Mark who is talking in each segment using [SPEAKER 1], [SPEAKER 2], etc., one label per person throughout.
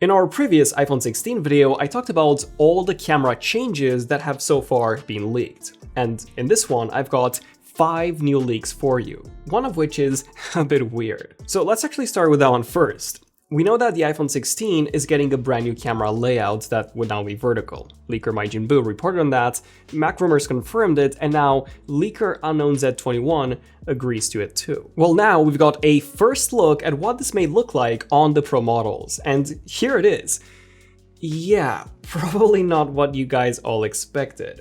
[SPEAKER 1] In our previous iPhone 16 video, I talked about all the camera changes that have so far been leaked. And in this one, I've got 5 new leaks for you, one of which is a bit weird. So let's actually start with that one first. We know that the iPhone 16 is getting a brand new camera layout that would now be vertical. Leaker MyJinBoo reported on that, Mac Rumors confirmed it, and now leaker Unknown Z21 agrees to it too. Well, now we've got a first look at what this may look like on the Pro models, and here it is. Yeah, probably not what you guys all expected.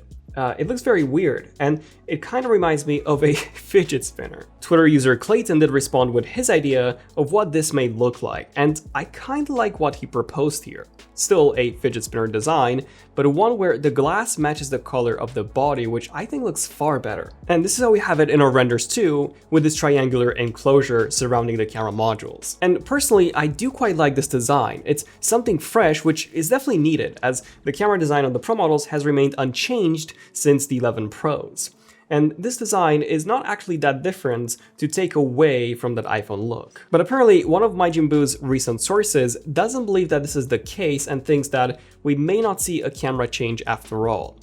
[SPEAKER 1] It looks very weird, and it kind of reminds me of a fidget spinner. Twitter user Clayton did respond with his idea of what this may look like, and I kind of like what he proposed here. Still a fidget spinner design, but one where the glass matches the color of the body, which I think looks far better. And this is how we have it in our renders too, with this triangular enclosure surrounding the camera modules. And personally, I do quite like this design. It's something fresh, which is definitely needed, as the camera design on the Pro models has remained unchanged since the 11 Pros. And this design is not actually that different to take away from that iPhone look. But apparently, one of MyJinBoo's recent sources doesn't believe that this is the case and thinks that we may not see a camera change after all.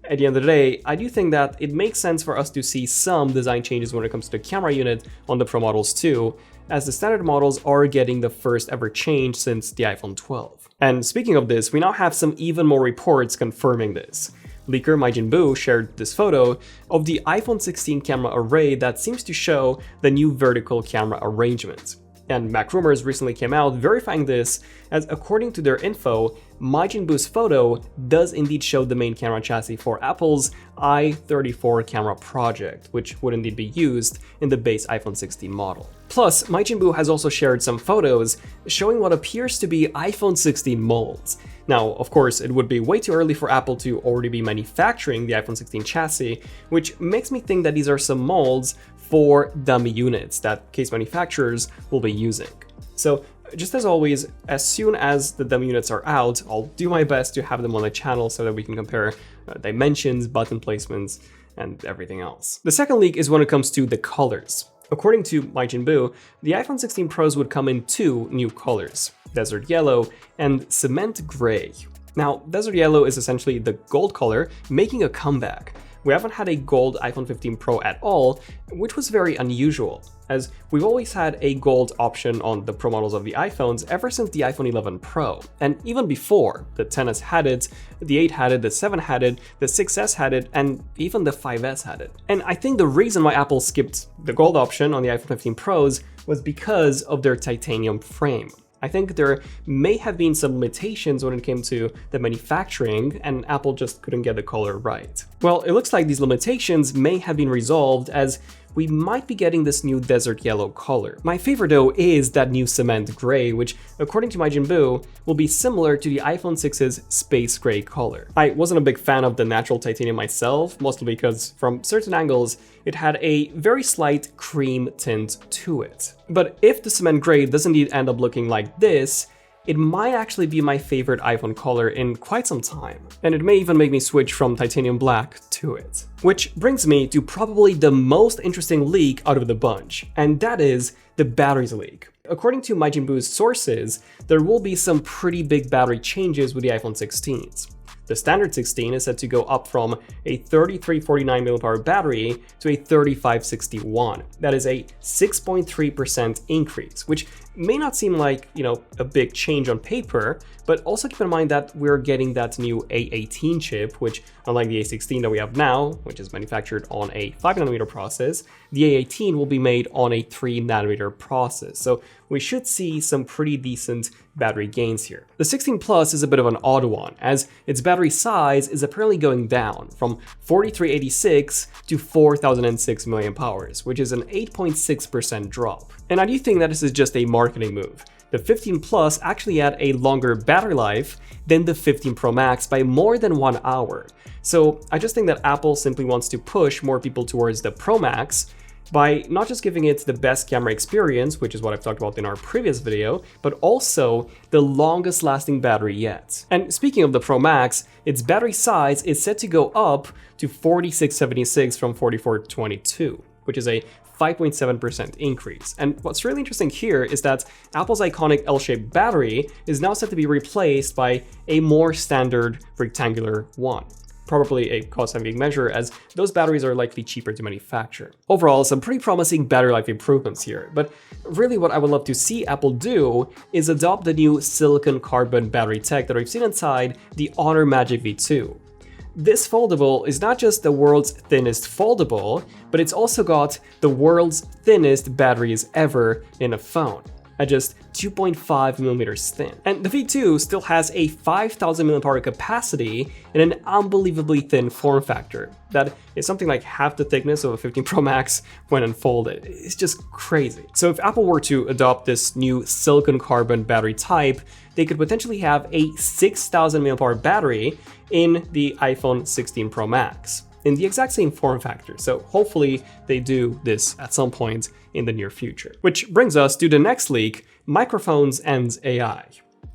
[SPEAKER 1] At the end of the day, I do think that it makes sense for us to see some design changes when it comes to the camera unit on the Pro models too, as the standard models are getting the first ever change since the iPhone 12. And speaking of this, we now have some even more reports confirming this. Leaker MyJinBoo shared this photo of the iPhone 16 camera array that seems to show the new vertical camera arrangement. And Mac Rumors recently came out verifying this, as according to their info, MyJinBoo's photo does indeed show the main camera chassis for Apple's i34 camera project, which would indeed be used in the base iPhone 16 model. Plus, MyJinBoo has also shared some photos showing what appears to be iPhone 16 molds. Now, of course, it would be way too early for Apple to already be manufacturing the iPhone 16 chassis, which makes me think that these are some molds for dummy units that case manufacturers will be using. So, just as always, as soon as the dummy units are out, I'll do my best to have them on the channel so that we can compare dimensions, button placements, and everything else. The second leak is when it comes to the colors. According to MyJinBoo, the iPhone 16 Pros would come in 2 new colors, Desert Yellow and Cement Gray. Now, Desert Yellow is essentially the gold color making a comeback. We haven't had a gold iPhone 15 Pro at all, which was very unusual, as we've always had a gold option on the Pro models of the iPhones ever since the iPhone 11 Pro. And even before, the XS had it, the 8 had it, the 7 had it, the 6S had it, and even the 5S had it. And I think the reason why Apple skipped the gold option on the iPhone 15 Pros was because of their titanium frame. I think there may have been some limitations when it came to the manufacturing, and Apple just couldn't get the color right. Well, it looks like these limitations may have been resolved, as we might be getting this new desert yellow color. My favorite though is that new cement gray, which according to MyJinBoo will be similar to the iPhone 6's space gray color. I wasn't a big fan of the natural titanium myself, mostly because from certain angles it had a very slight cream tint to it. But if the cement gray does indeed end up looking like this, it might actually be my favorite iPhone color in quite some time, and it may even make me switch from titanium black to it. Which brings me to probably the most interesting leak out of the bunch, and that is the batteries leak. According to MyJinBoo's sources, there will be some pretty big battery changes with the iPhone 16s. The standard 16 is set to go up from a 3349 mAh battery to a 3561. That is a 6.3% increase, which may not seem like, a big change on paper, but also keep in mind that we're getting that new A18 chip, which unlike the A16 that we have now, which is manufactured on a 5nm process, the A18 will be made on a 3nm process. So we should see some pretty decent battery gains here. The 16 Plus is a bit of an odd one, as its battery size is apparently going down from 4386 to 4006 mAh, which is an 8.6% drop. And I do think that this is just a marketing move. The 15 Plus actually had a longer battery life than the 15 Pro Max by more than 1 hour. So I just think that Apple simply wants to push more people towards the Pro Max by not just giving it the best camera experience, which is what I've talked about in our previous video, but also the longest lasting battery yet. And speaking of the Pro Max, its battery size is set to go up to 4676 from 4422, which is a 5.7% increase. And what's really interesting here is that Apple's iconic L-shaped battery is now set to be replaced by a more standard rectangular one. Probably a cost-saving measure, as those batteries are likely cheaper to manufacture. Overall, some pretty promising battery life improvements here, but really what I would love to see Apple do is adopt the new silicon carbon battery tech that we've seen inside the Honor Magic V2. This foldable is not just the world's thinnest foldable, but it's also got the world's thinnest batteries ever in a phone, at just 2.5 millimeters thin. And the V2 still has a 5,000 mAh capacity and an unbelievably thin form factor that is something like half the thickness of a 15 Pro Max when unfolded. It's just crazy. So if Apple were to adopt this new silicon carbon battery type, they could potentially have a 6,000 mAh battery in the iPhone 16 Pro Max in the exact same form factor. So hopefully they do this at some point in the near future. Which brings us to the next leak, microphones and AI.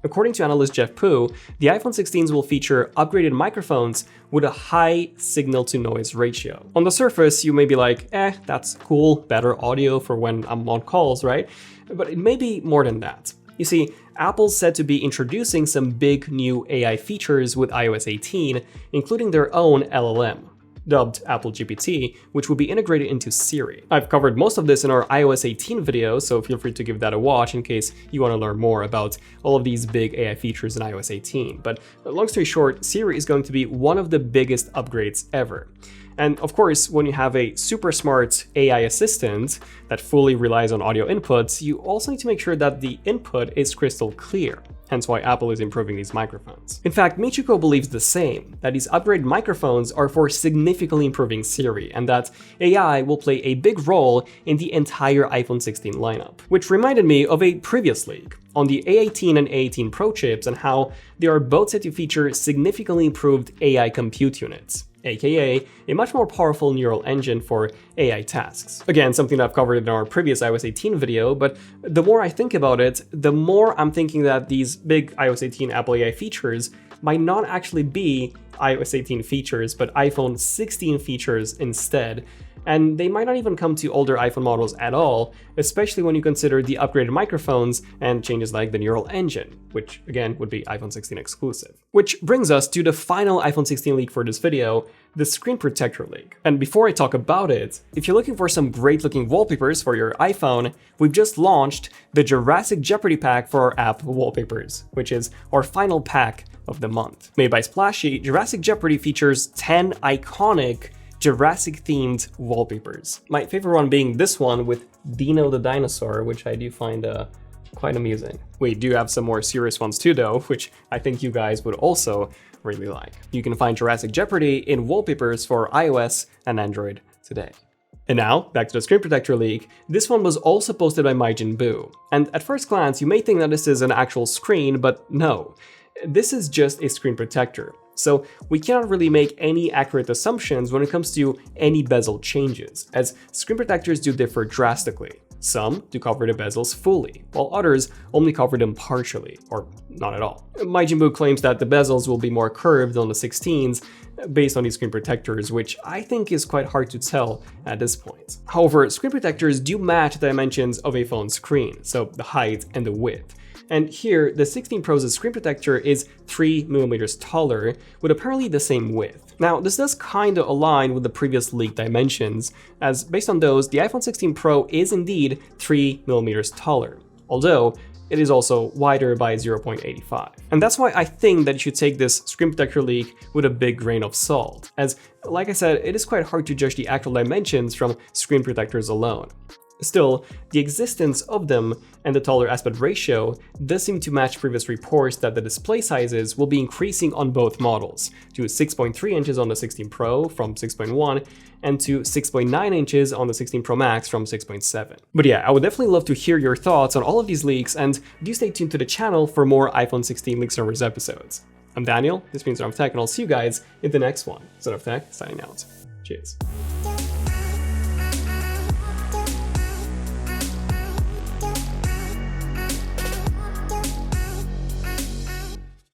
[SPEAKER 1] According to analyst Jeff Poo, the iPhone 16s will feature upgraded microphones with a high signal-to-noise ratio. On the surface, you may be like, that's cool, better audio for when I'm on calls, right? But it may be more than that. You see, Apple's said to be introducing some big new AI features with iOS 18, including their own LLM, dubbed Apple GPT, which will be integrated into Siri. I've covered most of this in our iOS 18 video, so feel free to give that a watch in case you want to learn more about all of these big AI features in iOS 18. But long story short, Siri is going to be one of the biggest upgrades ever. And of course, when you have a super smart AI assistant that fully relies on audio inputs, you also need to make sure that the input is crystal clear. Hence why Apple is improving these microphones. In fact, Michiko believes the same, that these upgraded microphones are for significantly improving Siri, and that AI will play a big role in the entire iPhone 16 lineup. Which reminded me of a previous leak on the A18 and A18 Pro chips and how they are both set to feature significantly improved AI compute units, aka a much more powerful neural engine for AI tasks. Again, something I've covered in our previous iOS 18 video, but the more I think about it, the more I'm thinking that these big iOS 18 Apple AI features might not actually be iOS 18 features, but iPhone 16 features instead. And they might not even come to older iPhone models at all, especially when you consider the upgraded microphones and changes like the neural engine, which again would be iPhone 16 exclusive. Which brings us to the final iPhone 16 leak for this video, the screen protector leak. And before I talk about it, if you're looking for some great looking wallpapers for your iPhone, we've just launched the Jurassic Jeopardy pack for our app wallpapers, which is our final pack of the month. Made by Splashy, Jurassic Jeopardy features 10 iconic Jurassic-themed wallpapers. My favorite one being this one with Dino the dinosaur, which I do find quite amusing. We do have some more serious ones too though, which I think you guys would also really like. You can find Jurassic Jeopardy in wallpapers for iOS and Android today. And now, back to the screen protector leak. This one was also posted by Maijin Boo. And at first glance, you may think that this is an actual screen, but no. This is just a screen protector. So we cannot really make any accurate assumptions when it comes to any bezel changes, as screen protectors do differ drastically. Some do cover the bezels fully, while others only cover them partially, or not at all. Maijin Boo claims that the bezels will be more curved on the 16s based on these screen protectors, which I think is quite hard to tell at this point. However, screen protectors do match the dimensions of a phone screen, so the height and the width. And here, the 16 Pro's screen protector is 3mm taller, with apparently the same width. Now, this does kinda align with the previous leaked dimensions, as based on those, the iPhone 16 Pro is indeed 3mm taller, although it is also wider by 0.85. And that's why I think that you should take this screen protector leak with a big grain of salt, as, like I said, it is quite hard to judge the actual dimensions from screen protectors alone. Still, the existence of them and the taller aspect ratio does seem to match previous reports that the display sizes will be increasing on both models, to 6.3 inches on the 16 Pro from 6.1 and to 6.9 inches on the 16 Pro Max from 6.7. But yeah, I would definitely love to hear your thoughts on all of these leaks, and do stay tuned to the channel for more iPhone 16 Leaks Rumors episodes. I'm Daniel, this means ZONEofTECH, and I'll see you guys in the next one. ZONEofTECH signing out. Cheers.